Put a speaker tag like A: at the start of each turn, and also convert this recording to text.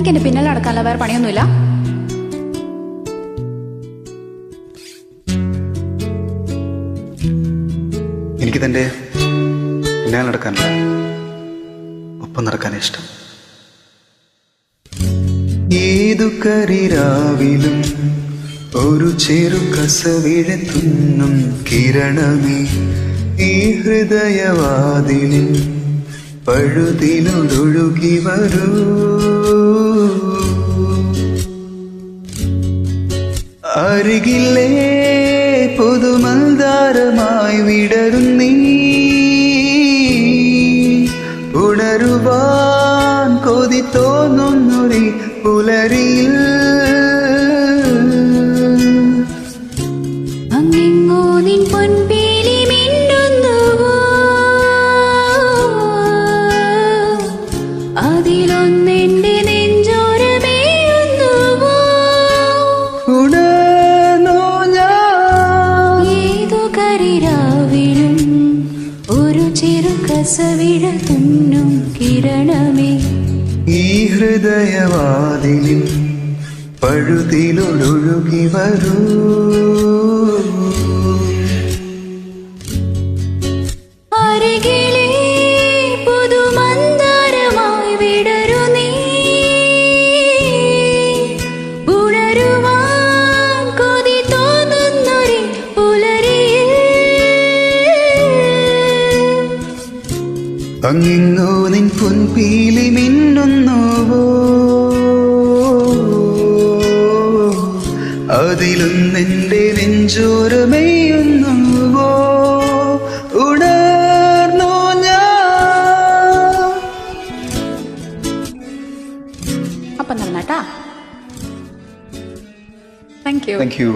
A: തനിക്ക് എന്റെ പിന്നാലെ നടക്കാനുള്ള വേറെ പണിയൊന്നുമില്ല.
B: എനിക്ക് തന്റെ പിന്നാലെ നടക്കാനല്ല, ഒപ്പം നടക്കാനേ ഇഷ്ടം. ഏതു കരിരാവിലും ഒരു ചെറു കസവിഴത്തുന്നും കിരണമേ ഈ ഹൃദയവാതിലിൽ പഴുതിലൊഴുകി വരൂ. അരികിലേ പുതുമന്ദാരമായി വിടരുന്നീ, ഉണരുവാൻ കൊതി തോന്നുന്നൊരു പുലരിയിൽ
C: അങ്ങെങ്ങോ നിൻ പൊൻപേലി മിന്നുന്നുവോ, അതിലൊന്നെന്റെ നെഞ്ചോരമേയുന്നുവോ.
B: ഉണർന്നോ ഞാൻ
C: ഏതു കരിരാവിലും ഒരു ചെറു കസവിഴ തുന്നും കിരണമേ
B: ഈ ഹൃദയവാതിലിൽ പഴുതിലൊഴുകി വരൂ.
C: അരികിലേ പുതുമന്ദാരമായി വിടരു നീ, ഉണരുവാൻ കൊതി തോന്നുന്നൊരു പുലരിയിൽ.
B: അങ്ങെങ്ങോ നിൻ പൊൻപീലി മിന്നുന്നുവോ, അതിലൊന്നെന്റെ നെഞ്ചോരമേയുന്നുവോ. ഉണർന്നോ ഞാൻ.
A: അപ്പം നടന്നാട്ടാ. Thank you.
B: Thank U.